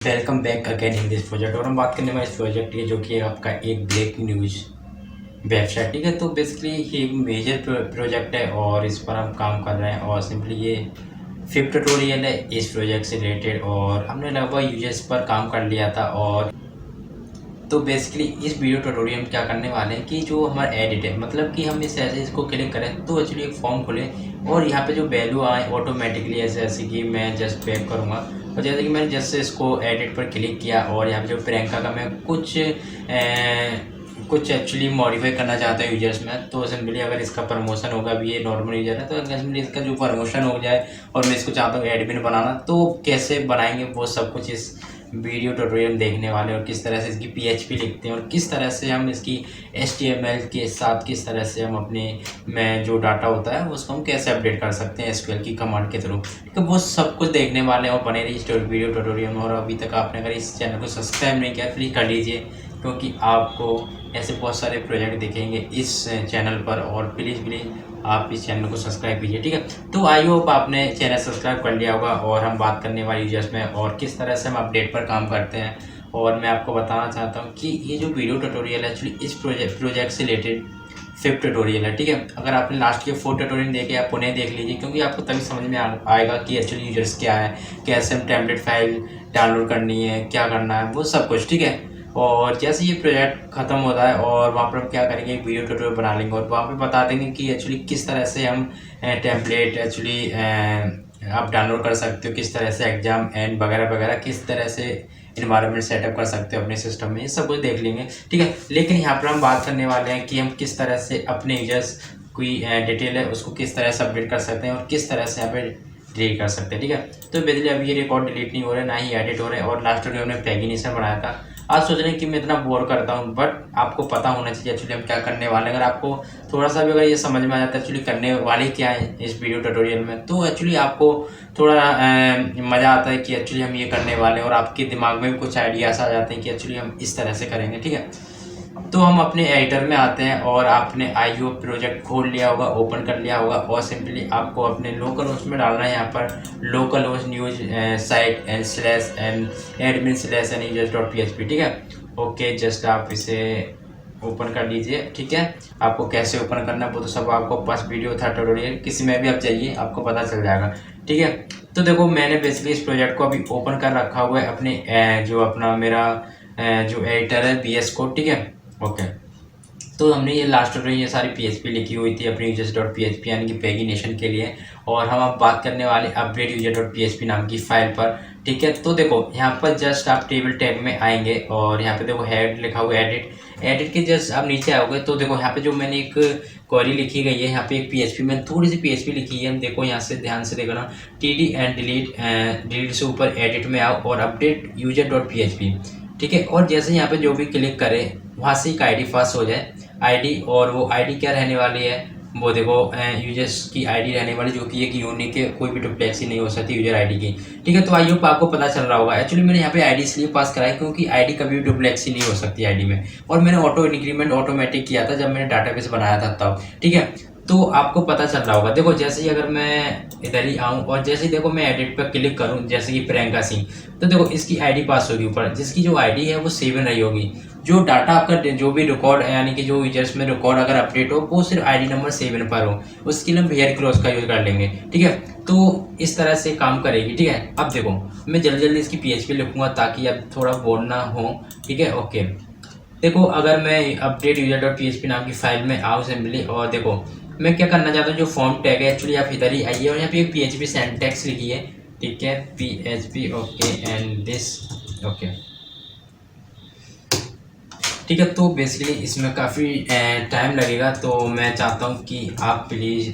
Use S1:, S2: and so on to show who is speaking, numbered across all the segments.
S1: Welcome back again in this project. और हम बात करने वाले इस प्रोजेक्ट की, जो कि आपका एक ब्रेकिंग न्यूज़ वेबसाइट। ठीक है, तो बेसिकली ये एक मेजर प्रोजेक्ट है और इस पर हम काम कर रहे हैं। और सिंपली ये 5th ट्यूटोरियल है इस प्रोजेक्ट से रिलेटेड, और हमने लगभग यूजर्स पर काम कर लिया था। और तो बेसिकली इस वीडियो ट्यूटोरियल में क्या करने वाले हैं कि जो हमारा एडिट है, मतलब कि हम इस ऐसे इसको क्लिक करें तो एक्चुअली एक फॉर्म खुले और यहाँ पे जो वैल्यू आए ऑटोमेटिकली ऐसे ऐसे कि मैं जस्ट बैक करूँगा। और जैसे कि मैंने जस्ट इसको एडिट पर क्लिक किया और यहाँ पे जो प्रियंका का मैं कुछ एक्चुअली मॉडिफाई करना चाहता हूँ यूजर्स में, तो सिंपली अगर इसका प्रमोशन होगा, अभी ये नॉर्मल यूजर है, तो अगर सिंपली इसका जो प्रमोशन हो जाए और मैं इसको चाहता हूँ एडमिन बनाना, तो कैसे बनाएंगे वो सब कुछ इस वीडियो ट्यूटोरियल देखने वाले। और किस तरह से इसकी PHP लिखते हैं और किस तरह से हम इसकी HTML के साथ किस तरह से हम अपने में जो डाटा होता है उसको हम कैसे अपडेट कर सकते हैं SQL की कमांड के थ्रू। ठीक है, वो सब कुछ देखने वाले हैं और बने रही इस वीडियो ट्यूटोरियल में। और अभी तक आपने अगर इस चैनल को सब्सक्राइब नहीं किया प्लीज़ कर लीजिए, क्योंकि आपको ऐसे बहुत सारे प्रोजेक्ट दिखेंगे इस चैनल पर। और प्लीज़ आप इस चैनल को सब्सक्राइब कीजिए। ठीक है, तो आई होप आपने चैनल सब्सक्राइब कर लिया होगा। और हम बात करने वाले यूजर्स में और किस तरह से हम अपडेट पर काम करते हैं। और मैं आपको बताना चाहता हूँ कि ये जो वीडियो ट्यूटोरियल है एक्चुअली इस प्रोजेक्ट से रिलेटेड 5th ट्यूटोरियल है। ठीक है, अगर आपने लास्ट के 4 ट्यूटोरियल देखे आप उन्हें देख लीजिए, क्योंकि आपको तभी समझ में आएगा कि एक्चुअली यूजर्स क्या है, कैसे हम टेम्पलेट फाइल डाउनलोड करनी है, क्या करना है, वो सब कुछ। ठीक है, और जैसे ये प्रोजेक्ट ख़त्म होता है और वहाँ पर हम क्या करेंगे, एक वीडियो ट्यूटोरियल बना लेंगे और वहाँ पे बता देंगे कि एक्चुअली किस तरह से हम टेम्पलेट एक्चुअली आप डाउनलोड कर सकते हो, किस तरह से एग्जाम एंड वगैरह वगैरह, किस तरह से इन्वायरमेंट सेटअप कर सकते हो अपने सिस्टम में, ये सब कुछ देख लेंगे। ठीक है, लेकिन यहाँ पर हम बात करने वाले हैं कि हम किस तरह से अपने यूजर्स कोई डिटेल है उसको किस तरह से अपडेट कर सकते हैं और किस तरह से यहाँ पे डिलीट कर सकते हैं। ठीक है, तो बेसिकली अभी ये रिकॉर्ड डिलीट नहीं हो रहा है, ना ही एडिट हो रहा है। और लास्ट वीडियो हमने पैगिनेशन बनाया था। आज सोच रहे हैं कि मैं इतना बोर करता हूँ, बट आपको पता होना चाहिए एक्चुअली हम क्या करने वाले हैं। अगर आपको थोड़ा सा भी अगर ये समझ में आ जाता है एक्चुअली करने वाले क्या है इस वीडियो ट्यूटोरियल में, तो एक्चुअली आपको थोड़ा मज़ा आता है कि एक्चुअली हम ये करने वाले हैं। और आपके दिमाग में भी कुछ आइडियाज़ आ जाते हैं कि एक्चुअली हम इस तरह से करेंगे। ठीक है, तो हम अपने एडिटर में आते हैं और आपने IO प्रोजेक्ट खोल लिया होगा, ओपन कर लिया होगा। और सिंपली आपको अपने लोकल होस्ट में डालना है, यहाँ पर local host news site /admin/users.php। ठीक है, ओके, जस्ट आप इसे ओपन कर लीजिए। ठीक है, आपको कैसे ओपन करना है वो तो सब आपको पास वीडियो था ट्यूटोरियल, किसी में भी आप जाइए आपको पता चल जाएगा। ठीक है, तो देखो मैंने बेसिकली इस प्रोजेक्ट को अभी ओपन कर रखा हुआ है अपने जो अपना मेरा जो एडिटर है VS कोड। ठीक है, ओके, तो हमने ये लास्ट में ये सारी PHP लिखी हुई थी अपनी users.php यानी कि पैगिनेशन के लिए। और हम अब बात करने वाले अपडेट user.php नाम की फाइल पर। ठीक है, तो देखो यहाँ पर जस्ट आप टेबल टैग में आएंगे और यहाँ पे देखो हेड लिखा हुआ है एडिट के जस्ट आप नीचे आओगे तो देखो यहाँ पे जो मैंने एक क्वेरी लिखी गई है, यहाँ पे एक PHP में थोड़ी सी PHP लिखी है। देखो यहाँ से ध्यान से देखना, TD एंड डिलीट से ऊपर एडिट में आओ और अपडेट user.php। ठीक है, और जैसे यहाँ पे जो भी क्लिक करें वहाँ से एक ID पास हो जाए ID, और वो ID क्या रहने वाली है वो देखो यूजर्स की ID रहने वाली, जो कि एक यूनिक है, कोई भी डुप्लेक्सी नहीं हो सकती यूजर ID की। ठीक है, तो आई होप आपको पता चल रहा होगा। एक्चुअली मैंने यहाँ पे ID इसलिए पास कराई क्योंकि ID कभी भी डुप्लेक्सी नहीं हो सकती ID में, और मैंने ऑटो इंक्रीमेंट ऑटोमेटिक किया था जब मैंने डाटाबेस बनाया था तब। ठीक है, तो आपको पता चल रहा होगा। देखो जैसे ही अगर मैं इधर ही आऊँ और जैसे ही देखो मैं एडिट पर क्लिक करूँ, जैसे कि प्रियंका सिंह, तो देखो इसकी ID पास होगी ऊपर, जिसकी जो ID है वो 7 रही होगी। जो डाटा आपका जो भी रिकॉर्ड यानी कि जो यूजर्स में रिकॉर्ड अगर अपडेट हो वो सिर्फ ID नंबर 7 पर हो, उसके लिए हम वेयर क्लॉज का यूज कर लेंगे। ठीक है, तो इस तरह से काम करेगी। ठीक है, अब देखो मैं जल्दी जल्दी इसकी PHP लिखूंगा ताकि अब थोड़ा बोर ना हो। ठीक है, ओके, देखो अगर मैं अपडेट user.php नाम की फाइल में आऊँ सिंपली, और देखो मैं क्या करना चाहता हूँ, जो फॉर्म टैग है एक्चुअली आप इधर ही आइए और यहाँ पे एक PHP सिंटैक्स लिखी है। ठीक है, PHP okay and this okay. ठीक है, तो बेसिकली इसमें काफ़ी टाइम लगेगा, तो मैं चाहता हूँ कि आप प्लीज़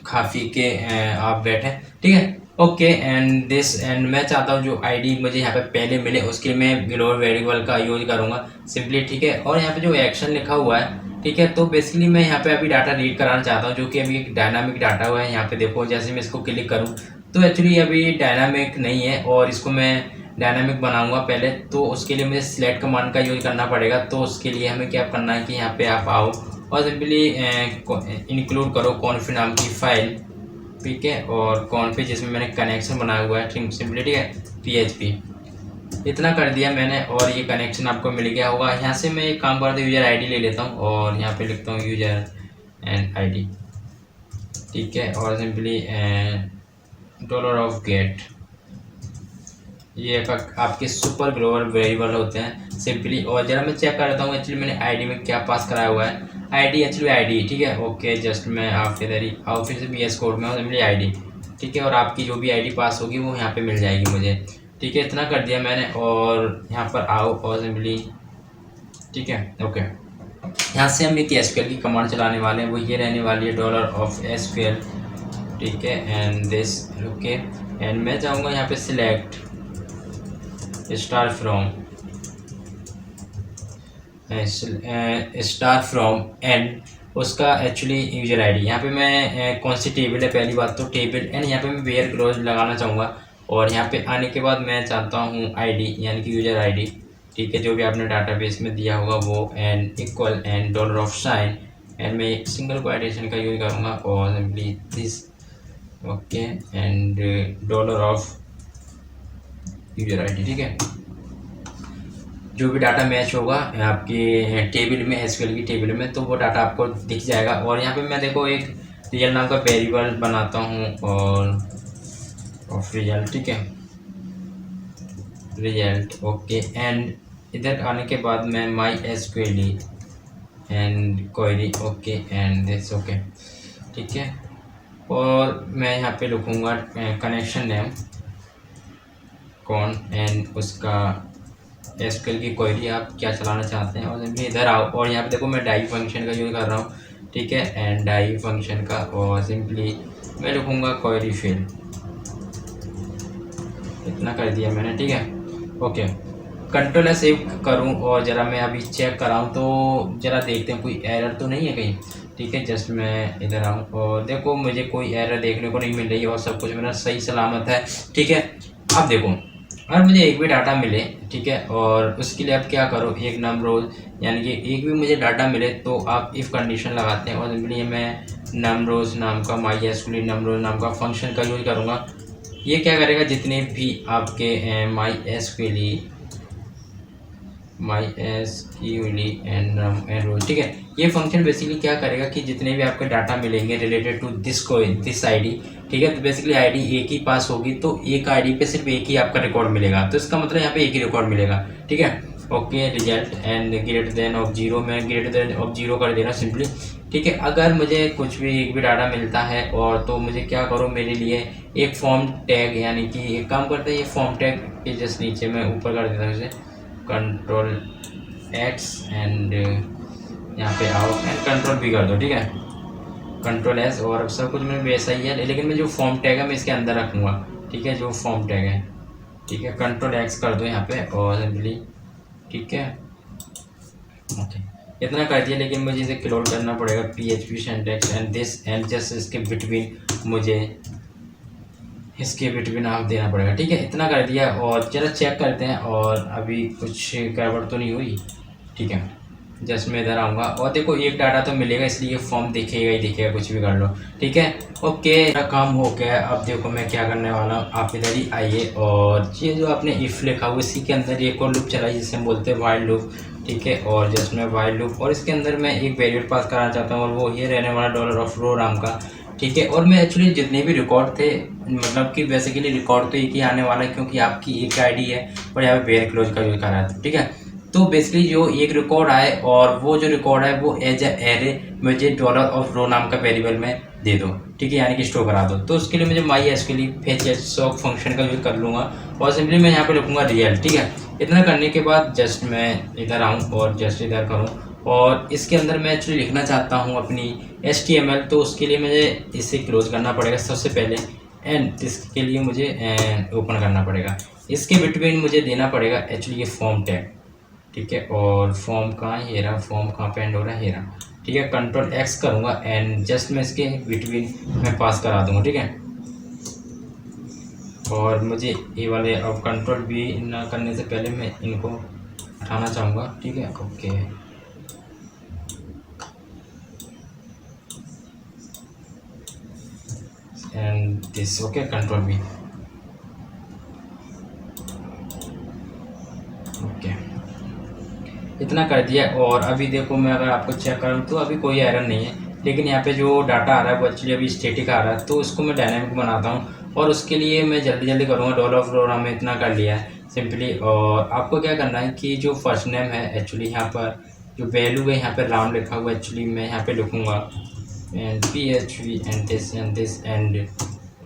S1: खा पी के आप बैठें। ठीक है, ओके एंड दिस एंड मैं चाहता हूँ जो ID मुझे यहाँ पे पहले मिले उसके लिए मैं ग्लोबल वेरिएबल का यूज करूँगा सिंपली। ठीक है, और यहाँ पे जो एक्शन लिखा हुआ है, ठीक है, तो बेसिकली मैं यहाँ पे अभी डाटा रीड कराना चाहता हूँ, जो कि अभी एक डायनामिक डाटा हुआ है। यहाँ पे देखो जैसे मैं इसको क्लिक करूँ तो एक्चुअली अभी डायनामिक नहीं है, और इसको मैं डायनामिक बनाऊंगा पहले, तो उसके लिए मुझे सिलेक्ट कमांड का यूज करना पड़ेगा। तो उसके लिए हमें क्या करना है कि यहाँ पे आप आओ और सिंपली इंक्लूड करो कॉन्फी नाम की फाइल। ठीक है, और कॉन्फ़िग जिसमें मैंने कनेक्शन बनाया हुआ है सिंपली, ठीक है, PHP इतना कर दिया मैंने और ये कनेक्शन आपको मिल गया होगा। यहाँ से मैं एक काम करता हूँ, यूज़र आईडी ले लेता हूँ और यहाँ पे लिखता हूँ यूज़र एंड आईडी, ठीक है, और सिंपली $गेट, ये आपके सुपर ग्लोबल वेरिएबल होते हैं सिंपली। और जरा मैं चेक कर लेता हूँ एक्चुअली मैंने आईडी में क्या पास कराया हुआ है। आईडी एक्चुअली आईडी, ठीक है, ओके, जस्ट मैं आपके तरी आओ फिर से VS कोड में सिंपली आईडी, ठीक है, और आपकी जो भी आईडी पास होगी वो यहाँ पे मिल जाएगी मुझे, ठीक है, इतना कर दिया मैंने। और यहाँ पर आओ और सिंपली, ठीक है, ओके, यहाँ से हम एक SQL की कमांड चलाने वाले हैं, वो ये रहने वाली है $SQL, ठीक है, एंड दिस, ओके, एंड मैं चाहूँगा यहाँ पे सिलेक्ट स्टार फ्रॉम एंड उसका एक्चुअली यूजर आईडी। यहाँ पे मैं कौन सी टेबल है, पहली बात तो टेबल, एंड यहाँ पे मैं वेयर क्लोज लगाना चाहूँगा। और यहाँ पे आने के बाद मैं चाहता हूँ आईडी यानी कि यूजर आईडी, ठीक है, जो भी आपने डाटाबेस में दिया होगा वो, एंड इक्वल एंड $, एंड मैं एक सिंगल क्वाइटेशन का यूज करूँगा और simply this, okay, and $user ID, ठीक है, जो भी डाटा मैच होगा आपके टेबल में, SQL की टेबल में, तो वो डाटा आपको दिख जाएगा। और यहाँ पे मैं देखो एक रिजल्ट नाम का वेरिएबल बनाता हूँ और ऑफ रिजल्ट, ठीक है, रिजल्ट, ओके, एंड इधर आने के बाद मैं MySQL and query, okay, and this, okay, ठीक है, और मैं यहाँ पे लिखूँगा कनेक्शन नेम कौन एंड उसका SQL की क्वेरी आप क्या चलाना चाहते हैं, और सिंपली इधर आओ और यहाँ पे देखो मैं डाई फंक्शन का यूज़ कर रहा हूँ, ठीक है, एंड डाई फंक्शन का, और सिंपली मैं लिखूँगा क्वेरी फिल, इतना कर दिया मैंने, ठीक है, ओके, कंट्रोल सेव करूँ और ज़रा मैं अभी चेक कराऊँ तो ज़रा देखते हैं कोई एरर तो नहीं है कहीं, ठीक है, जस्ट मैं इधर आऊँ और देखो मुझे कोई एरर देखने को नहीं मिल रही और सब कुछ मेरा सही सलामत है, ठीक है। अब देखो अगर मुझे एक भी डाटा मिले, ठीक है, और उसके लिए आप क्या करो, एक नम रोज यानी कि एक भी मुझे डाटा मिले तो आप इफ़ कंडीशन लगाते हैं और सिंपली मैं नम रोज नाम का MySQL नम रोज नाम का फंक्शन का यूज़ करूँगा। ये क्या करेगा, जितने भी आपके MySQL एंड रोज, ठीक है, ये फंक्शन बेसिकली क्या करेगा कि जितने भी आपके डाटा मिलेंगे रिलेटेड टू दिस आईडी, ठीक है, तो बेसिकली आईडी एक ही पास होगी तो एक आईडी पे सिर्फ एक ही आपका रिकॉर्ड मिलेगा, तो इसका मतलब यहाँ पे एक ही रिकॉर्ड मिलेगा, ठीक है, okay, result and greater than of 0, मैं ग्रेटर देन ऑफ 0 कर देना सिंपली, ठीक है। अगर मुझे कुछ भी एक भी डाटा मिलता है और तो मुझे क्या करो, मेरे लिए एक फॉर्म टैग यानी कि एक काम करते हैं, ये फॉर्म टैग के जस्ट नीचे मैं ऊपर कर देता हूँ इसे Ctrl+X एंड यहाँ पे आओ एंड कंट्रोल भी कर दो, ठीक है, Ctrl+S, और सब कुछ में वैसा ही है, लेकिन मैं जो फॉर्म टैग है मैं इसके अंदर रखूँगा, ठीक है, जो फॉर्म टैग है, ठीक है, Ctrl+X कर दो यहाँ पे और सिंपली, ठीक है, ओके, इतना कर दिया, लेकिन मुझे इसे क्लोज करना पड़ेगा PHP syntax and this and just इसके बिटवीन मुझे इसके बिटवीन आप देना पड़ेगा, ठीक है, इतना कर दिया। और जरा चेक करते हैं और अभी कुछ गड़बड़ तो नहीं हुई, ठीक है, जस्ट मैं इधर आऊँगा और देखो एक डाटा तो मिलेगा, इसलिए फॉर्म दिखेगा ही दिखेगा, कुछ भी कर लो, ठीक है, ओके, मेरा काम हो गया। अब देखो मैं क्या करने वाला हूँ, आप इधर ही आइए और ये जो आपने इफ़ लिखा हुआ इसी के अंदर एक और लूप चलाई जिसे हम बोलते हैं वाइल लूप, ठीक है, और जस्ट मैं वाइल लूप और इसके अंदर मैं एक वेरिएबल पास कराना चाहता हूँ और वो ये रहने वाला $row नाम का, ठीक है, और मैं एक्चुअली जितने भी रिकॉर्ड थे, मतलब कि बेसिकली रिकॉर्ड तो एक ही आने वाला है क्योंकि आपकी एक आईडी है और यहाँ पे वेयर क्लोज का यूज कर रहा था, ठीक है, तो बेसिकली जो एक रिकॉर्ड आए और वो जो रिकॉर्ड है वो एज एरे मुझे $row नाम का वेरिएबल में दे दो, ठीक है, यानी कि स्टोर करा दो। तो उसके लिए मुझे MySQL fetch फंक्शन का यूज कर लूँगा और सिंपली मैं यहाँ पे लिखूँगा रिजल्ट, ठीक है, इतना करने के बाद जस्ट मैं इधर आऊँ और जस्ट इधर करूँ और इसके अंदर मैं एक्चुअली लिखना चाहता हूँ अपनी HTML, तो उसके लिए मुझे इसे क्लोज करना पड़ेगा सबसे पहले एंड इसके लिए मुझे ओपन करना पड़ेगा, इसके बिटवीन मुझे देना पड़ेगा एक्चुअली ये फॉर्म टैग, ठीक है, और फॉर्म कहाँ है, रहा फॉर्म कहाँ पे एंड हो रहा है, रहा, ठीक है, Ctrl+X करूँगा एंड जस्ट मैं इसके बिटवीन मैं पास करा दूँगा, ठीक है, और मुझे ये वाले अब कंट्रोल भी ना करने से पहले मैं इनको हटाना चाहूँगा, ठीक है, okay, and this, okay, control V, okay, इतना कर दिया। और अभी देखो मैं अगर आपको चेक करूँ तो अभी कोई एरर नहीं है, लेकिन यहाँ पे जो डाटा आ रहा है वो एक्चुअली अभी स्टैटिक आ रहा है, तो उसको मैं डायनामिक बनाता हूँ। और उसके लिए मैं जल्दी जल्दी करूँगा। डॉल ऑफ रोड हमने इतना कर लिया है सिंपली। और आपको क्या करना है कि जो फर्स्ट नेम है एक्चुअली यहाँ पर जो वैल्यू है यहाँ पर राम लिखा हुआ, एक्चुअली मैं यहाँ पे लिखूँगा and PHP and this and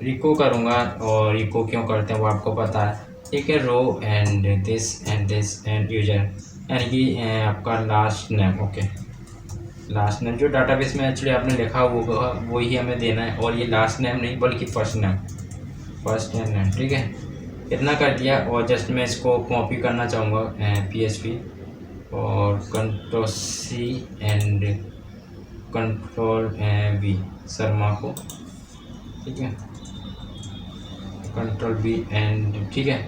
S1: रिको करूँगा। और रिको क्यों करते हैं वो आपको पता है, ठीक है। Row and this and user, यानी कि आपका last name, okay, last name जो डाटाबेस में एक्चुअली आपने लिखा होगा वही हमें देना है। और ये लास्ट नेम नहीं बल्कि फर्स्ट नेम, ठीक है। इतना कर दिया। और जस्ट मैं इसको कॉपी करना चाहूँगा PHP और Ctrl+C एंड Ctrl+V शर्मा को, ठीक है, Ctrl+V एंड, ठीक है,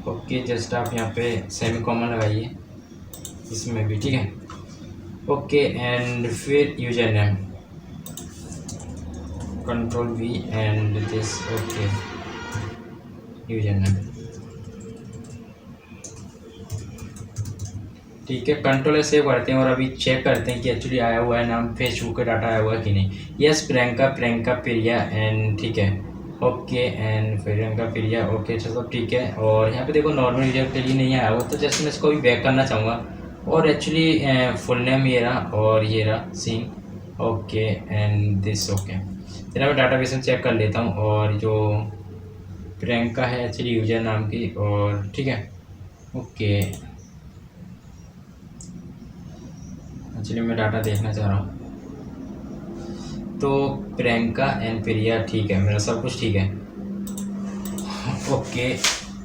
S1: ओके। जस्ट आप यहाँ पे सेमी कॉमन लगाइए इसमें भी, ठीक है, ओके। एंड फिर user name Ctrl+V and this, okay, user name, ठीक है। कंट्रोल सेव करते हैं और अभी चेक करते हैं कि एक्चुअली आया हुआ है नाम, फेसबुक का डाटा आया हुआ है कि नहीं। यस, प्रियंका प्रिया एंड, ठीक है, okay, and Priyanka Priya, okay, चलो ठीक है। और यहाँ पे देखो नॉर्मल यूजर के लिए नहीं आया हुआ, तो जस्ट मैं इसको भी बैक करना चाहूँगा। और एक्चुअली फुल नेम ये रहा और ये रहा Singh, okay, and this, okay. फिर मैं डाटाबेस में चेक कर लेता हूँ। और जो प्रियंका है एक्चुअली यूजर नाम की, और ठीक है, ओके, एक्चुअली मैं डाटा देखना चाह रहा हूँ। तो प्रियंका एंड प्रिया, ठीक है, मेरा सब कुछ ठीक है, ओके।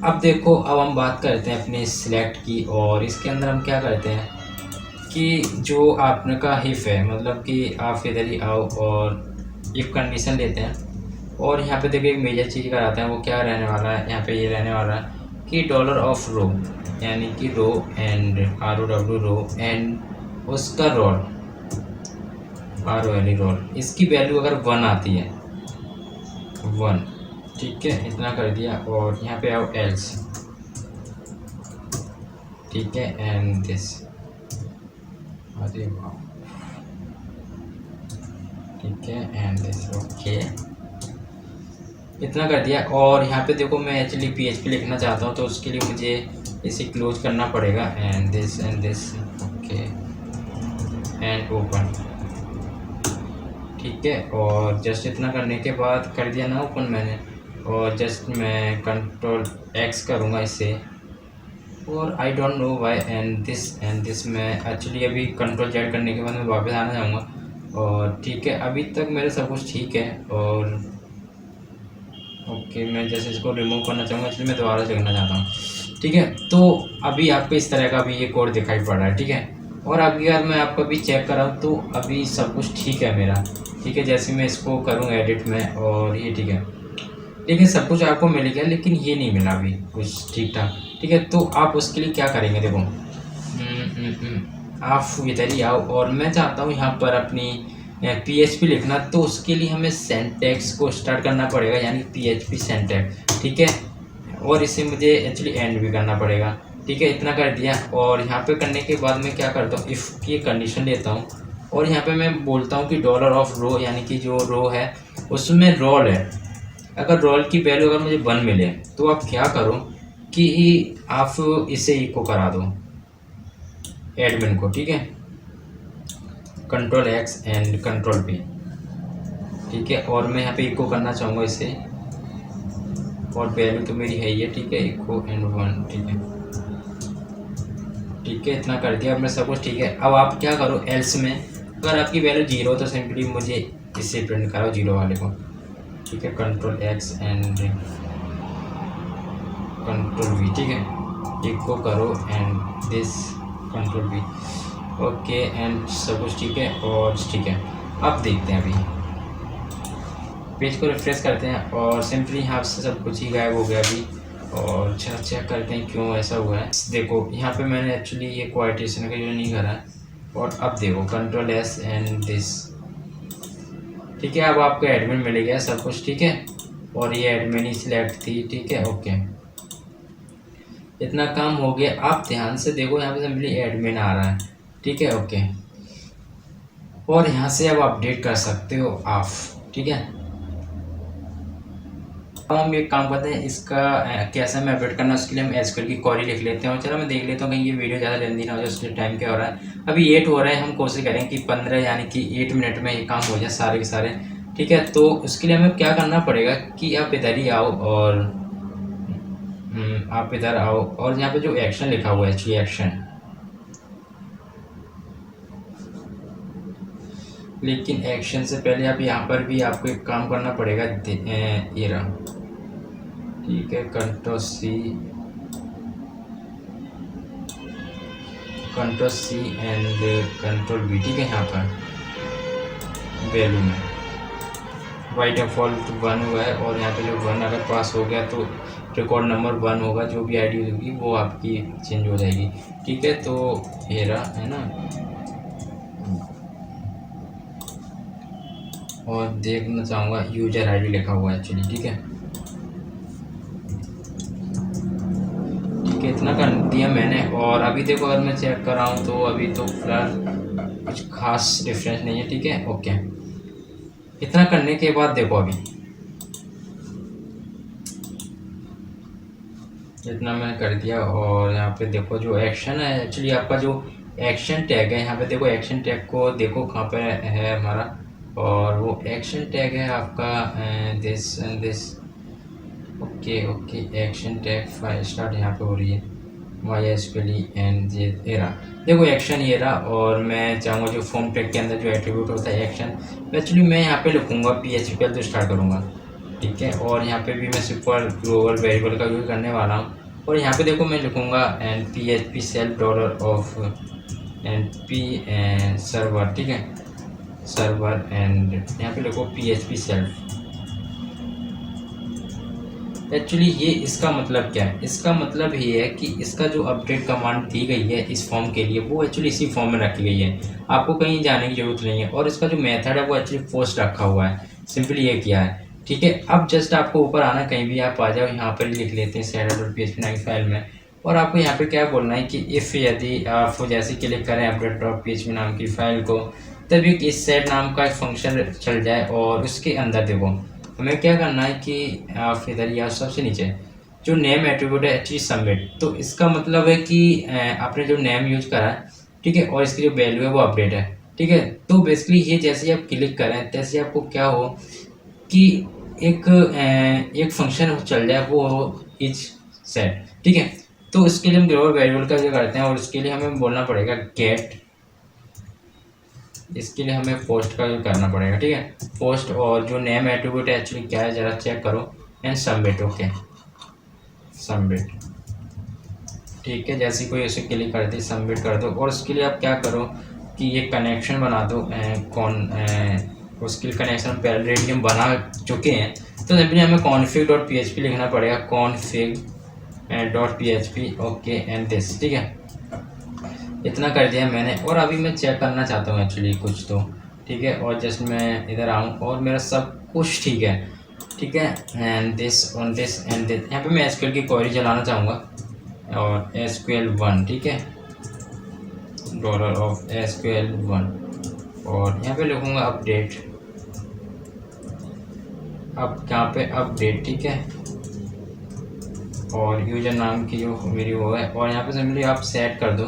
S1: अब देखो, अब हम बात करते हैं अपने सिलेक्ट की। और इसके अंदर हम क्या करते हैं कि जो आपने का हिफ है, मतलब कि आप इधर ही आओ और इफ कंडीशन लेते हैं। और यहाँ पे देखिए एक मेजर चीज़ कराते हैं, वो क्या रहने वाला है, यहाँ पे ये रहने वाला है कि डॉलर ऑफ रो, यानी कि row and ROW row and उसका रोल ROL रोल, इसकी वैल्यू अगर 1 आती है 1, ठीक है, इतना कर दिया। और यहाँ पे आओ एल्स, ठीक है, एंड दिस, अरे वाह, ठीक है, एंड दिस, ओके, इतना कर दिया। और यहाँ पे देखो मैं एक्चुअली PHP लिखना चाहता हूँ, तो उसके लिए मुझे इसे क्लोज करना पड़ेगा and this, okay, and open, ठीक है। और जस्ट इतना करने के बाद कर दिया ना ओपन मैंने। और जस्ट मैं Ctrl+X करूँगा इससे। और I don't know why and this मैं एक्चुअली अभी Ctrl+Z करने के बाद मैं वापस आना चाहूँगा। और ठीक है, अभी तक मेरा सब कुछ ठीक है। और ओके, मैं जैसे इसको रिमूव करना चाहूँगा, इसलिए मैं दोबारा से करना चाहता हूँ, ठीक है। तो अभी आपको इस तरह का भी ये कोड दिखाई पड़ रहा है, ठीक है। और अभी अगर मैं आपको अभी चेक कराऊँ तो अभी सब कुछ ठीक है मेरा, ठीक है। जैसे मैं इसको करूँ एडिट में, और ये ठीक है, लेकिन सब कुछ आपको मिल गया, लेकिन ये नहीं मिला अभी कुछ ठीक ठाक, ठीक है। तो आप उसके लिए क्या करेंगे, देखो आप इधर ही आओ। और मैं चाहता हूँ यहाँ पर अपनी PHP लिखना, तो उसके लिए हमें सेंटेक्स को स्टार्ट करना पड़ेगा, यानी PHP सेंटेक्स, ठीक है। और इसे मुझे एक्चुअली एंड भी करना पड़ेगा, ठीक है। इतना कर दिया। और यहाँ पे करने के बाद मैं क्या करता हूँ, इफ़ की कंडीशन लेता हूँ। और यहाँ पे मैं बोलता हूँ कि डॉलर ऑफ रो, यानी कि जो रो है उसमें रोल है, अगर रोल की वैल्यू अगर मुझे 1 मिले तो आप क्या करो कि आप इसे इको करा दो एडमिन को, ठीक है, Ctrl+X एंड Ctrl+V, ठीक है। और मैं यहाँ पे इको करना चाहूँगा इसे, और वैल्यू तो मेरी है ये, ठीक है, इको एंड 1, ठीक है, ठीक है। इतना कर दिया, अब मैं सब कुछ ठीक है। अब आप क्या करो, एल्स में अगर आपकी वैल्यू 0 तो सिंपली मुझे इसे प्रिंट कराओ 0 वाले को, ठीक है, Ctrl+X एंड Ctrl+V, ठीक है, इको करो and this Ctrl+V, okay, and सब कुछ ठीक है। और ठीक है, अब देखते हैं, अभी पेज को रिफ्रेश करते हैं और सिंपली यहाँ से सब कुछ ही गायब हो गया अभी। और चेक करते हैं क्यों ऐसा हुआ है। देखो यहाँ पे मैंने एक्चुअली ये क्वाइटेशन का यूज़ नहीं करा है। और अब देखो Ctrl+S एंड दिस, ठीक है। अब आपको एडमिन मिल गया, सब कुछ ठीक है। और ये एडमिन ही सिलेक्ट थी, ठीक है। ओके, इतना काम हो गया। आप ध्यान से देखो यहाँ पे सिंपली एडमिन आ रहा है, ठीक है। ओके, और यहाँ से अब अपडेट कर सकते हो आप, ठीक है। अब हम एक काम करते हैं, इसका कैसे हमें अपडेट करना है उसके लिए हम एसक्यूएल की क्वेरी लिख लेते हैं। और चलो मैं देख लेता हूँ कहीं ये वीडियो ज़्यादा लेंदी ना हो जाए, उसके टाइम क्या हो रहा है। अभी 8 हो रहा है, हम कोशिश करें कि 15 यानी कि 8 मिनट में ये काम हो जाए सारे के सारे, ठीक है। तो उसके लिए हमें क्या करना पड़ेगा कि आप इधर ही आओ और आप इधर आओ और यहाँ पे जो एक्शन लिखा हुआ है एक्चुअली एक्शन, लेकिन एक्शन से पहले आप यहाँ पर भी आपको एक काम करना पड़ेगा। ये रहा, ठीक है। Control C and control V, ठीक है। यहाँ पर वैल्यू में बाई डिफ़ॉल्ट 1 हुआ है और यहाँ पे जो 1 अगर पास हो गया तो रिकॉर्ड नंबर 1 होगा, जो भी आईडी होगी वो आपकी चेंज हो जाएगी, ठीक है। तो ये रहा, है ना। और देखना चाहूँगा यूजर आईडी लिखा हुआ है एक्चुअली, ठीक है। ठीक है, इतना कर दिया मैंने। और अभी देखो अगर मैं चेक कर रहा हूँ तो अभी तो फिलहाल कुछ खास डिफरेंस नहीं है, ठीक है। ओके, इतना करने के बाद देखो अभी इतना मैंने कर दिया। और यहाँ पे देखो जो एक्शन है एक्चुअली आपका जो एक्शन टैग है, यहाँ पे देखो एक्शन टैग को देखो कहाँ पे है हमारा, और वो एक्शन टैग है आपका this and this. Okay okay, action tag file start यहाँ पे हो रही है MySQL एंड ये रहा, देखो एक्शन ये रहा। और मैं चाहूँगा जो फॉर्म टैग के अंदर जो एट्रीब्यूट होता है एक्शन, एक्चुअली मैं यहाँ पे लिखूँगा PHP तो स्टार्ट करूँगा, ठीक है। और यहाँ पे भी मैं सिंपल ग्लोबल वेरिएबल का यूज़ करने वाला हूँ। और यहाँ पे देखो मैं लिखूँगा and PHP self dollar of and P and server, ठीक है। सर्वर एंड यहाँ पे लिखो PHP सेल्फ। एक्चुअली ये इसका मतलब क्या है, इसका मतलब ये है कि इसका जो अपडेट कमांड दी गई है इस फॉर्म के लिए वो एक्चुअली इसी फॉर्म में रखी गई है, आपको कहीं जाने की ज़रूरत नहीं है। और इसका जो मेथड है वो एक्चुअली पोस्ट रखा हुआ है, सिंपली ये किया है, ठीक है। अब जस्ट आपको ऊपर आना, कहीं भी आप आ जाओ, यहाँ पर लिख लेते हैं setup.php नाम की फाइल में। और आपको यहाँ पे क्या बोलना है कि इफ़ यदि आप जैसे क्लिक करें update.php नाम की फाइल को, तभी इस सेट नाम का एक फंक्शन चल जाए। और उसके अंदर देखो हमें क्या करना है कि आप इधर या सबसे नीचे जो नेम एट्रीब्यूट है एक्चुअली सबमिट, तो इसका मतलब है कि आपने जो नेम यूज करा है, ठीक है, और इसकी जो वैल्यू है वो अपडेट है, ठीक है। तो बेसिकली ये जैसे ही आप क्लिक करें तैसे आपको क्या हो कि एक फंक्शन चल जाए, वो हो इच सेट, ठीक है। तो इसके लिए हम ग्लोबल वेरिएबल का जो करते हैं और उसके लिए हमें बोलना पड़ेगा गेट, इसके लिए हमें पोस्ट का करना पड़ेगा, ठीक है। पोस्ट और जो नेम एट्रीब्यूट है एक्चुअली क्या है ज़रा चेक करो एंड सबमिट। ओके, सबमिट, ठीक है। जैसे कोई उसे क्लिक करते सबमिट कर दो। और उसके लिए आप क्या करो कि ये कनेक्शन बना दो उसके लिए कनेक्शन पहले रेडी हम बना चुके हैं, तो सिंपली हमें config.php लिखना पड़ेगा, config.php। ओके एंड दिस, ठीक है। इतना कर दिया मैंने। और अभी मैं चेक करना चाहता हूँ एक्चुअली कुछ तो, ठीक है। और जस्ट मैं इधर आऊँ और मेरा सब कुछ ठीक है, ठीक है। And this on this and this, यहाँ पे मैं SQL की क्वेरी चलाना चाहूँगा और SQL1, ठीक है, डॉलर ऑफ SQL1। और यहाँ पे लिखूँगा अपडेट, अब यहाँ पे अपडेट, ठीक है। और यूजर नाम की जो मेरी वो है, और यहाँ पे सिंपली आप सेट कर दो,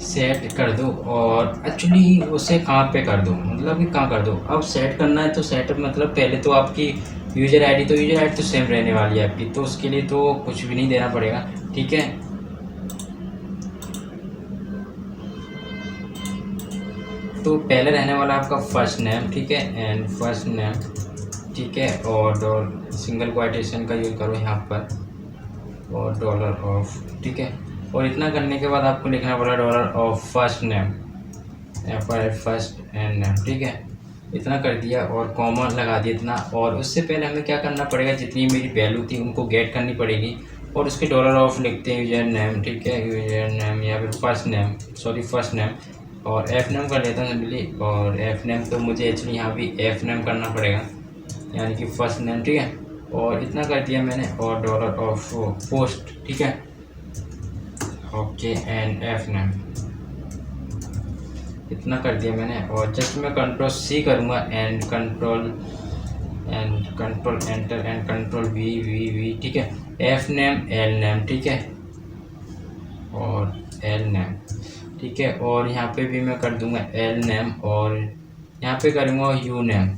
S1: सेट कर दो। और एक्चुअली उसे कहाँ पे कर दो, मतलब कि कहाँ कर दो। अब सेट करना है तो सेटअप मतलब पहले तो आपकी यूज़र आईडी तो सेम रहने वाली है आपकी, तो उसके लिए तो कुछ भी नहीं देना पड़ेगा, ठीक है। तो पहले रहने वाला आपका फर्स्ट नेम, ठीक है, एंड फर्स्ट नेम, ठीक है। और सिंगल क्वाइटेशन का यूज़ करो यहाँ पर और डॉलर ऑफ, ठीक है। और इतना करने के बाद आपको लिखना पड़ेगा dollar of first name, first and name, ठीक है। इतना कर दिया और कॉमा लगा दिया इतना। और उससे पहले हमें क्या करना पड़ेगा, जितनी मेरी वैल्यू थी उनको गेट करनी पड़ेगी। और उसके डॉलर ऑफ लिखते हैं यूजर नेम, ठीक है, यूजर नेम या फिर फर्स्ट नेम और एफ नेम कर लेता हूँ सिंपली। और एफ नेम तो मुझे एक्चुअली यहाँ भी एफ नेम करना पड़ेगा, यानी कि फर्स्ट नेम, ठीक है। और इतना कर दिया मैंने, और डॉलर ऑफ पोस्ट, ठीक है, ओके, एंड एफ नेम, इतना कर दिया मैंने। और जस्ट मैं कंट्रोल सी करूँगा and control enter and control V V V, ठीक है, एफ नेम एल नेम, ठीक है, और एल नेम, ठीक है। और यहाँ पे भी मैं कर दूंगा एल नेम, और यहाँ पे करूँगा यू नेम,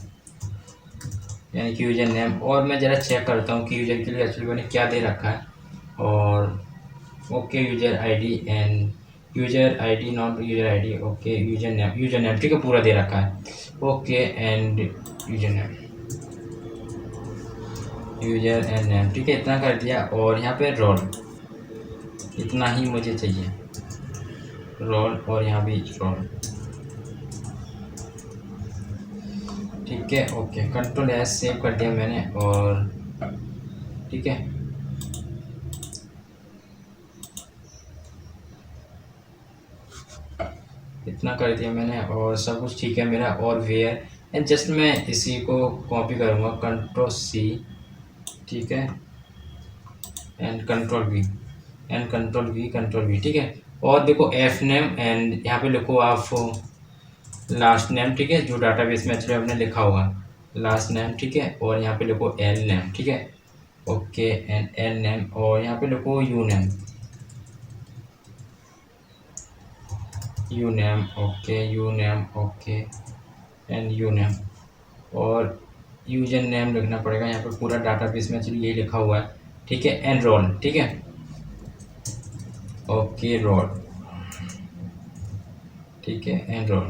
S1: यानी कि यूजर नेम। और मैं ज़रा चेक करता हूँ कि यूजर के लिए एक्चुअली मैंने क्या दे रखा है। और okay, user ID and user ID, not user ID, okay, user name, ठीक है, पूरा दे रखा है, okay, and user name, user and name, ठीक है, इतना कर दिया। और यहाँ पे रोल, इतना ही मुझे चाहिए, रोल, और यहाँ भी रोल, ठीक है, ओके, कंट्रोल एस सेव कर दिया मैंने। और ठीक है, इतना कर दिया मैंने, और सब कुछ ठीक है मेरा। और वेयर एंड जस्ट मैं इसी को कॉपी करूँगा, कंट्रोल सी, ठीक है, and control we and control V, ठीक है। और देखो एफ नेम एंड यहाँ पे लिखो आप लास्ट नेम, ठीक है, जो डाटाबेस में एक्चुअली आपने लिखा होगा लास्ट नेम, ठीक है। और यहाँ पे लिखो एल नेम, ठीक है, ओके, एंड एल नेम, और यहाँ पे लिखो you name, okay, you name, okay, and you name. और यूजर नेम लिखना पड़ेगा यहाँ पे, पूरा डाटाबेस में एक्चुअली ये लिखा हुआ है, ठीक है, एंड रोल, ठीक है, ओके, रोल, ठीक है, एंड रोल,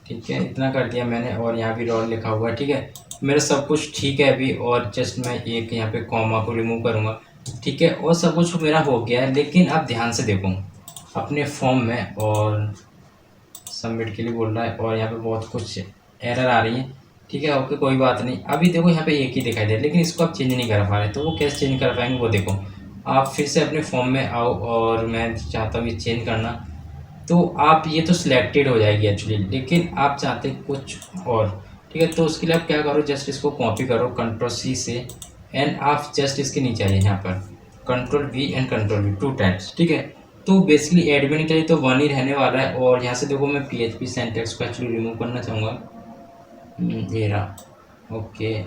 S1: ठीक है, इतना कर दिया मैंने। और यहाँ भी रोल लिखा हुआ है, ठीक है, मेरा सब कुछ ठीक है अभी। और जस्ट मैं एक यहाँ पे कॉमा को रिमूव करूँगा, ठीक है, और सब कुछ मेरा हो गया है। लेकिन आप ध्यान से देखो अपने फॉर्म में, और सबमिट के लिए बोल रहा है, और यहाँ पे बहुत कुछ एरर आ रही है, ठीक है, ओके, कोई बात नहीं। अभी देखो यहाँ पे एक ही दिखाई दे रहा है, लेकिन इसको आप चेंज नहीं कर पा रहे, तो वो कैसे चेंज कर पाएंगे वो देखो। आप फिर से अपने फॉर्म में आओ, और मैं चाहता हूँ ये चेंज करना, तो आप ये तो सिलेक्टेड हो जाएगी एक्चुअली, लेकिन आप चाहते कुछ और, ठीक है। तो उसके लिए आप क्या करो, जस्ट इसको कॉपी करो कंट्रोल सी से, एंड आप जस्ट इसके नीचे आइए यहाँ पर control we and control we 2 times, ठीक है। तो बेसिकली एडमिन के लिए तो 1 ही रहने वाला है। और यहाँ से देखो मैं PHP सिंटैक्स को एक्चुअली रिमूव करना चाहूँगा, ये रहा, ओके,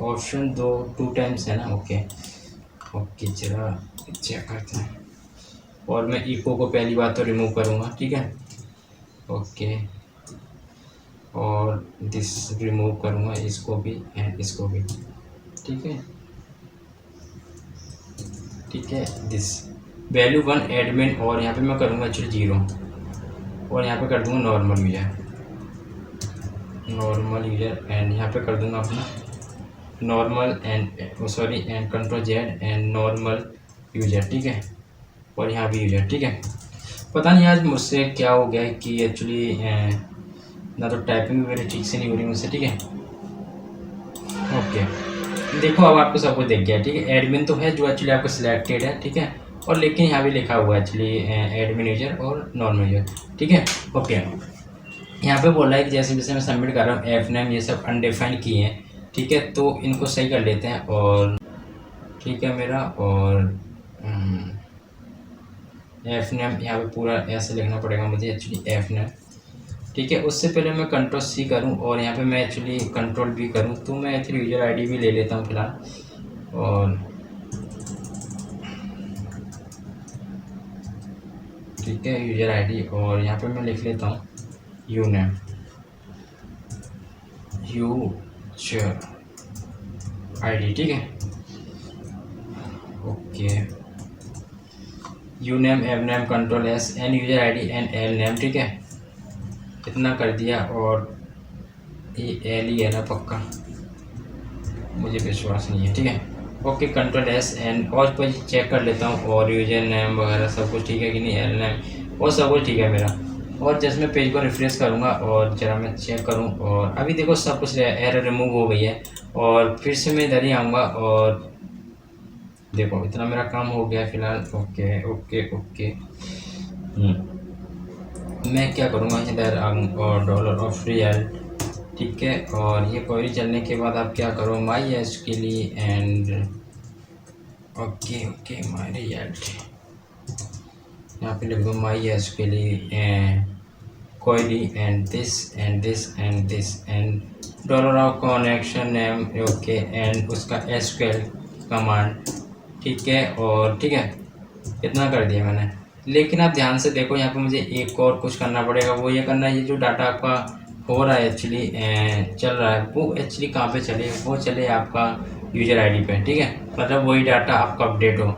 S1: ऑप्शन 2 टाइम्स है ना, ओके, जरा चेक करते हैं। और मैं इको को पहली बात तो रिमूव करूँगा, ठीक है, ओके, और दिस रिमूव करूँगा, इसको भी एंड इसको भी, ठीक है, दिस वैल्यू 1 एडमिन, और यहाँ पे मैं करूँगा एक्चुअली 0, और यहाँ पे कर दूँगा नॉर्मल यूजर, एंड यहाँ पे कर दूँगा अपना normal and control Z and normal user, ठीक है, और यहाँ भी यूजर, ठीक है। पता नहीं आज मुझसे क्या हो गया है कि एक्चुअली ना तो टाइपिंग मेरी ठीक से नहीं हो रही मुझसे, ठीक है, ओके, देखो अब आपको सब कुछ दिख गया, ठीक है। एडमिन तो है जो एक्चुअली आपको सिलेक्टेड है, ठीक है, और लेकिन यहाँ भी लिखा हुआ है एक्चुअली एडमिन यूजर और नॉर्मल यूजर, ठीक है, ओके। यहाँ पे बोल रहा है कि जैसे जैसे मैं सबमिट कर रहा हूँ एफ नेम ये सब अनडिफाइंड किए हैं, ठीक है, तो इनको सही कर लेते हैं। और ठीक है मेरा, और एफ नेम यहाँ पे पूरा ऐसे लिखना पड़ेगा मुझे एक्चुअली एफ नेम, ठीक है। उससे पहले मैं कंट्रोल सी करूँ, और यहाँ पे मैं एक्चुअली कंट्रोल बी करूँ, तो मैं एक्चुअली यूजर आईडी भी ले लेता हूँ फिलहाल। और ठीक है, यूजर आईडी, और यहाँ पे मैं लिख लेता हूँ यू नेम, यूजर आईडी, ठीक है, okay, you name, F name, control S and user ID and L name, ठीक है, इतना कर दिया। और ये एल ही है ना पक्का, मुझे विश्वास नहीं है, ठीक है, ओके, कंट्रोल एस एंड और कोई चेक कर लेता हूँ, और यूजर नेम वगैरह सब कुछ ठीक है कि नहीं, एल नेम और सब कुछ ठीक है मेरा। और जस्ट मैं पेज को रिफ्रेश करूँगा, और जरा मैं चेक करूँ, और अभी देखो सब कुछ एरर रिमूव हो गई है। और फिर से मैं इधर ही आऊँगा, और देखो इतना मेरा काम हो गया फिलहाल, ओके ओके ओके, मैं क्या करूँगा इधर और डॉलर ऑफ रियल, ठीक है। और ये क्वेरी चलने के बाद आप क्या करो, माई एस के लिए and okay okay my real, यहाँ पे लिख दो माई एस के लिए query and this and this and this and dollar of connection name okay and उसका एसक्यूएल कमांड, ठीक है। और ठीक है, इतना कर दिया मैंने। लेकिन आप ध्यान से देखो, यहाँ पे मुझे एक और कुछ करना पड़ेगा। वो ये करना है, ये जो डाटा आपका हो रहा है एक्चुअली चल रहा है, वो एक्चुअली कहाँ पे चले, वो चले आपका यूज़र आईडी पे, ठीक है। मतलब वही डाटा आपका अपडेट हो,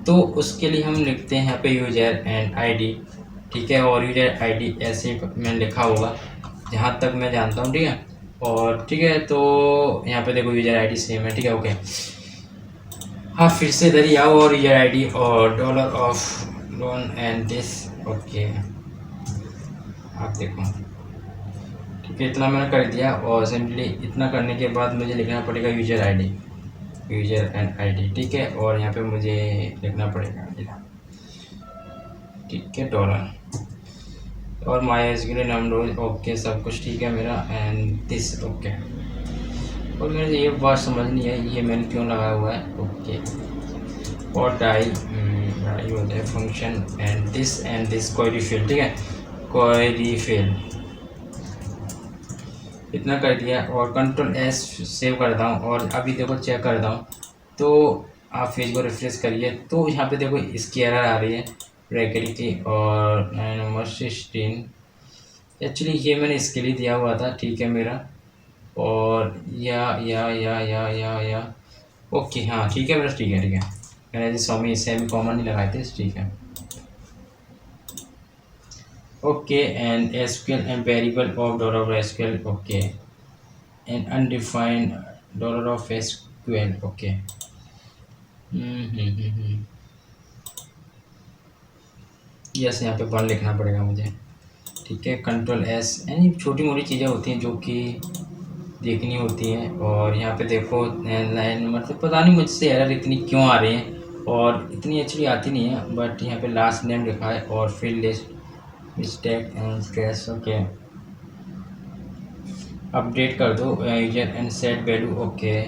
S1: तो उसके लिए हम लिखते हैं यहाँ पे यूज़र एंड आईडी, ठीक है। और यूज़र आईडी ऐसे मैंने लिखा होगा जहाँ तक मैं जानता हूँ, ठीक है। और ठीक है, तो यहाँ पे देखो यूज़र आईडी सेम है, ठीक है, ओके। हाँ, फिर से इधर ही आओ और यूज़र आईडी और dollar of loan and this okay, आप देखो, ठीक है। इतना मैंने कर दिया और सिंपली इतना करने के बाद मुझे लिखना पड़ेगा user ID, user and ID, ठीक है। और यहाँ पे मुझे लिखना पड़ेगा, ठीक है, डॉलर और माई एस के लिए नंबर ओके, सब कुछ ठीक है मेरा एंड दिस ओके। और मेरे ये बात समझ नहीं है ये मैंने क्यों लगाया हुआ है, ओके। और डाई होता है function and this query field, ठीक है, क्वेरी फील्ड, इतना कर दिया। और कंट्रोल एस सेव करता हूँ और अभी देखो चेक करता हूँ, तो आप पेज को रिफ्रेश करिए, तो यहाँ पे देखो इसकी एरर आ रही है ब्रैकेट की। और नंबर 16 एक्चुअली ये मैंने इसके लिए दिया हुआ था, ठीक है मेरा। और या ओके, हाँ ठीक है मेरा, ठीक है, ठीक है। मैंने जो स्वामी सेमी कॉमन नहीं लगाए थे, ठीक है, okay. And SQL and variable of dollar of SQL okay and undefined dollar of SQL okay. Yes, यहाँ पे 1 लिखना पड़ेगा मुझे, ठीक है। कंट्रोल एस, यानी छोटी मोटी चीज़ें होती हैं जो कि देखनी होती हैं। और यहाँ पे देखो लाइन नंबर, तो पता नहीं मुझसे एरर इतनी क्यों आ रही है, और इतनी एक्चुअली आती नहीं है, बट यहाँ पे लास्ट नेम लिखा है और field list mistake and stress okay. Update कर दो user and set value okay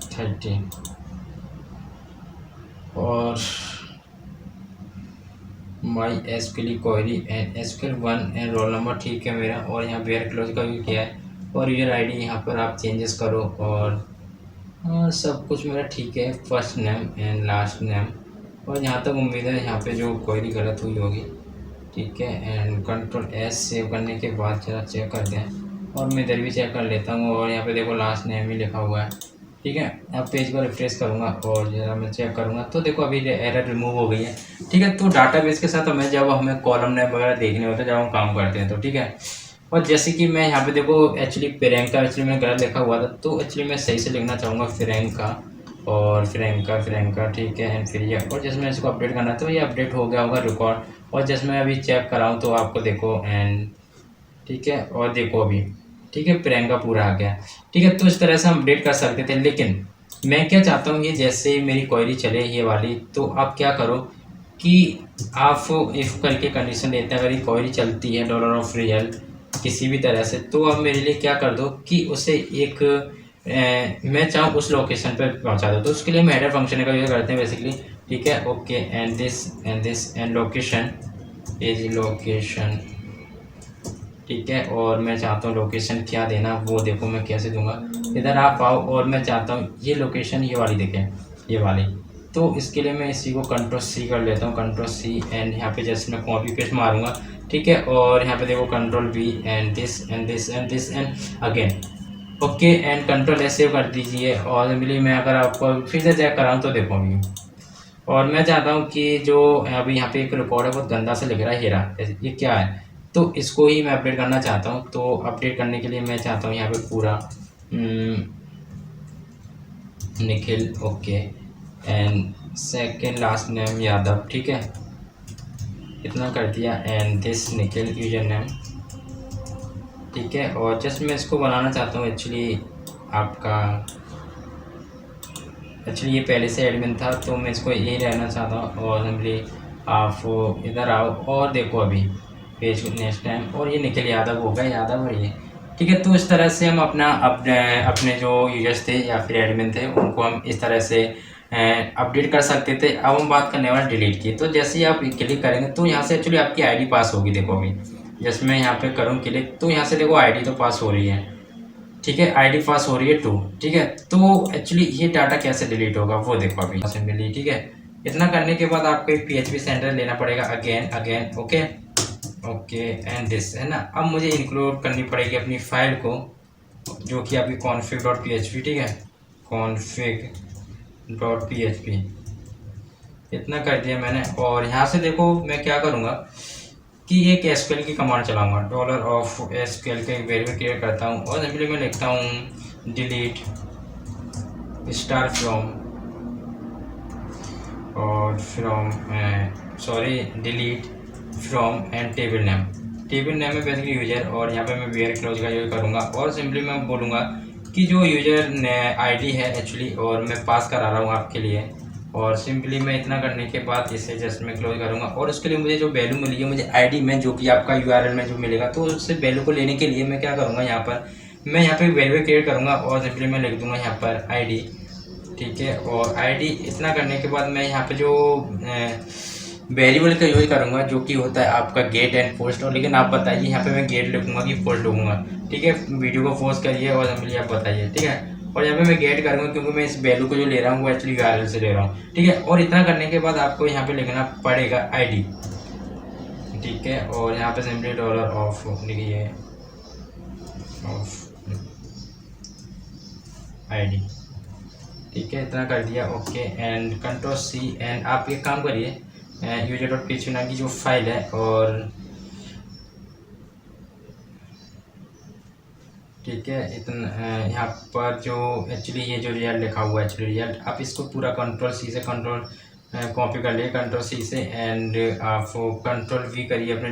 S1: 30 और my SQL query and SQL 1 and roll number, ठीक है मेरा। और यहाँ वेयर क्लोज का भी किया है और यूजर आईडी यहाँ पर आप चेंजेस करो और सब कुछ मेरा ठीक है, first name and last name. और यहाँ तक उम्मीद है यहाँ पे जो क्वेरी गलत हुई होगी, ठीक है। एंड कंट्रोल एस सेव करने के बाद जरा चेक कर दें, और मैं इधर भी चेक कर लेता हूँ। और यहाँ पे देखो लास्ट नेम ही लिखा हुआ है, ठीक है। अब पेज को रिफ्रेश करूँगा और जरा मैं चेक करूँगा, तो देखो अभी एरर रिमूव हो गई है, ठीक है। तो डाटाबेस के साथ हमें जब हमें कॉलम नेम वगैरह देखने होते हैं, जब हम काम करते हैं, तो ठीक है। और जैसे कि मैं यहाँ पे देखो एक्चुअली प्रियंका एक्चुअली मैंने गलत लिखा हुआ था, तो एक्चुअली मैं सही से लिखना चाहूँगा प्रियंका और प्रियंका, ठीक है। एंड फिर ये, और जैसे मैं इसको अपडेट करना है तो ये अपडेट हो गया होगा रिकॉर्ड। और जैसे मैं अभी चेक कराऊँ तो आपको देखो एंड ठीक है, और देखो अभी ठीक है प्रियंका पूरा आ गया, ठीक है। तो इस तरह से हम अपडेट कर सकते थे। लेकिन मैं क्या चाहता हूँ, ये जैसे मेरी क्वेरी चले ये वाली, तो आप क्या करो कि आप इफ़ करके कंडीशन देते हैं, अगर ये क्वेरी चलती है डॉलर ऑफ रियल किसी भी तरह से, तो आप मेरे लिए क्या कर दो कि उसे एक मैं चाहूँ उस लोकेशन पे पहुँचा दो। तो उसके लिए हम हेडर फंक्शन का यूज़ करते हैं बेसिकली, ठीक है, okay. And this and location is location, ठीक है। और मैं चाहता हूँ लोकेशन क्या देना, वो देखो मैं कैसे दूंगा। इधर आप आओ और मैं चाहता हूँ ये लोकेशन ये वाली देखें, ये वाली। तो इसके लिए मैं इसी को कंट्रोल सी कर लेता हूँ, कंट्रोल सी। एंड यहाँ पे जैसे मैं कॉपी पेस्ट मारूंगा, ठीक है। और यहाँ पे देखो control we and this and this and this and again okay. And control S save कर दीजिए। और सिंपली मैं अगर आपको फिर से चेक कराऊँ तो देखो अभी, और मैं चाहता हूँ कि जो अभी यहाँ पे एक रिकॉर्ड है बहुत गंदा से लिख रहा है, हीरा, ये क्या है, तो इसको ही मैं अपडेट करना चाहता हूँ। तो अपडेट करने के लिए मैं चाहता हूँ यहाँ पे पूरा Nikhil okay and second last name Yadav, ठीक है, इतना कर दिया। And this Nikhil user name, ठीक है। और जस्ट मैं इसको बनाना चाहता हूँ एक्चुअली आपका, एक्चुअली ये पहले से एडमिन था तो मैं इसको यही रहना चाहता हूँ। और सिंपली आप इधर आओ और देखो अभी पेज नेक्स्ट टाइम, और ये निखिल यादव होगा, यादव और ये, ठीक है। तो इस तरह से हम अपना अपने अपने जो यूजर्स थे या फिर एडमिन थे उनको हम इस तरह से अपडेट कर सकते थे। अब हम बात करने वाले डिलीट की। तो जैसे ही आप क्लिक करेंगे तो यहाँ से एक्चुअली आपकी आईडी पास होगी। देखो अभी जैसे मैं यहाँ पे करूँ क्लिक तो यहाँ से देखो आईडी तो पास हो रही है, ठीक है, आईडी पास हो रही है 2, ठीक है। तो एक्चुअली ये डाटा कैसे डिलीट होगा वो देखो अभी सिंपली, ठीक है। इतना करने के बाद आपको एक PHP सेंटर लेना पड़ेगा, again again, okay okay and this, है ना। अब मुझे इंक्लूड करनी पड़ेगी अपनी फाइल को जो कि आपकी config.php, ठीक है, config.php, इतना कर दिया मैंने। और यहाँ से देखो मैं क्या करूँगा कि एक SQL की कमांड चलाऊंगा, $SQL का एक वेरिएबल क्रिएट करता हूँ और सिंपली मैं लिखता हूँ डिलीट स्टार फ्रॉम और from delete from and table name. Table name में बेसिकली यूजर, और यहाँ पे मैं वेयर क्लोज का यूज करूँगा और सिंपली मैं बोलूँगा कि जो यूजर आईडी है एक्चुअली, और मैं पास करा रहा हूँ आपके लिए। और सिंपली मैं इतना करने के बाद इसे जस्ट मैं क्लोज करूँगा और उसके लिए मुझे जो वैल्यू मिली है मुझे आईडी में, जो कि आपका URL में जो मिलेगा, तो उससे वैल्यू को लेने के लिए मैं क्या करूँगा, यहाँ पर मैं यहाँ पे वैल्यू क्रिएट करूँगा और सिंपली मैं लिख दूँगा यहाँ पर आईडी, ठीक है। और आईडी इतना करने के बाद मैं यहाँ पे जो वेरिएबल का यूज करूँगा जो कि होता है आपका गेट एंड पोस्ट, और लेकिन आप बताइए यहाँ पे मैं गेट लिखूँगा कि पोस्ट लिखूँगा, ठीक है। वीडियो को पोस्ट करिए और सिंपली आप बताइए, ठीक है। और यहाँ पे मैं गेट करूँगा क्योंकि मैं इस वैल्यू को जो ले रहा हूँ वो एक्चुअली URL से ले रहा हूँ, ठीक है। और इतना करने के बाद आपको यहाँ पे लिखना पड़ेगा आईडी, ठीक है। और यहाँ पे सिंपली $ऑफ लिखिए, ऑफ आईडी, ठीक है, इतना कर दिया, ओके एंड Ctrl+C। एंड आप एक काम करिए, user.php नाम की जो फाइल है, और ठीक है, इतना यहाँ पर जो एक्चुअली ये जो रिजल्ट लिखा हुआ है एक्चुअली रिजल्ट, आप इसको पूरा Ctrl+C से कॉपी कर लिए, Ctrl+C से, एंड आप Ctrl+V करिए अपने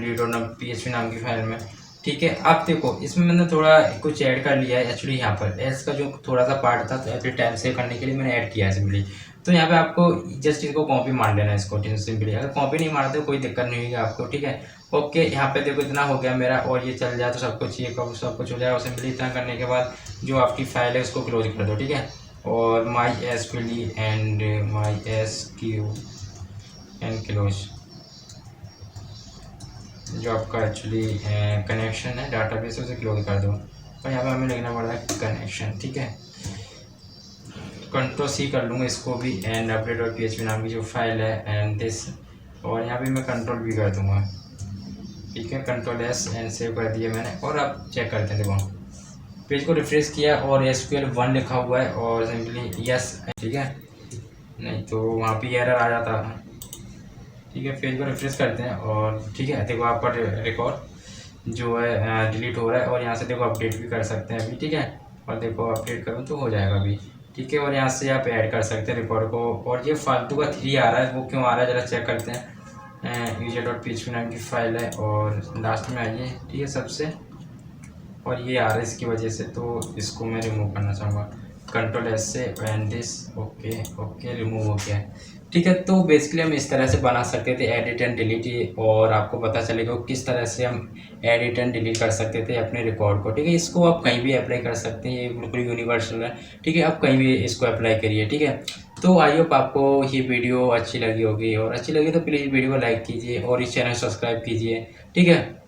S1: php नाम की फाइल में, ठीक है। आप देखो इसमें मैंने थोड़ा कुछ ऐड कर लिया है एक्चुअली, यहाँ पर एल्स का जो थोड़ा सा पार्ट था तो एवरी टाइम सेव करने के लिए मैंने ऐड किया है सिंपली। तो यहाँ पे आपको जस्ट इसको कॉपी मार लेना है इसको सिंपली, अगर कॉपी नहीं मारते कोई दिक्कत नहीं होगी आपको, ठीक है। ओके, यहाँ पे देखो इतना हो गया मेरा, और ये चल जाए तो सब कुछ, ये सब कुछ हो जाए। और सिंपली इतना करने के बाद जो आपकी फाइल है उसको क्लोज कर दो, ठीक है। और MySQL and MySQL and close, जो आपका एक्चुअली कनेक्शन है डाटाबेस उसे क्लोज कर दो। और यहाँ पे हमें लिखना पड़ रहा है कनेक्शन, ठीक है। Ctrl+C कर लूँगा इसको भी, एंड update.php नाम की जो फाइल है एंड दिस, और यहाँ पे मैं Ctrl+V कर दूँगा, ठीक है। Ctrl+S एंड सेव कर दिया मैंने। और आप चेक करते हैं, देखो पेज को रिफ्रेश किया और SQL 1 लिखा हुआ है और सिंपली यस, ठीक है, नहीं तो वहाँ पे एरर आ जाता है, ठीक है। पेज को रिफ्रेश करते हैं और ठीक है, देखो आपका रिकॉर्ड जो है डिलीट हो रहा है। और यहाँ से देखो अपडेट भी कर सकते हैं अभी, ठीक है। और देखो अपडेट करूँ तो हो जाएगा अभी, ठीक है। और यहाँ से आप ऐड कर सकते हैं रिकॉर्ड को। और ये फालतू का 3 आ रहा है, वो क्यों आ रहा है ज़रा चेक करते हैं। user.php नाम की फाइल है और लास्ट में आइए, ठीक है, सबसे, और ये आ रहा है इसकी वजह से, तो इसको मैं रिमूव करना चाहूँगा Ctrl+S से, and this, okay okay, remove हो गया, ठीक है। तो बेसिकली हम इस तरह से बना सकते थे एडिट एंड डिलीट, और आपको पता चलेगा किस तरह से हम एडिट एंड डिलीट कर सकते थे अपने रिकॉर्ड को, ठीक है। इसको आप कहीं भी अप्लाई कर सकते हैं, ये बिल्कुल यूनिवर्सल है, ठीक है। आप कहीं भी इसको अप्लाई करिए, ठीक है। तो आई होप आपको ये वीडियो अच्छी लगी होगी, और अच्छी लगी तो प्लीज़ वीडियो को लाइक कीजिए और इस चैनल सब्सक्राइब कीजिए, ठीक है।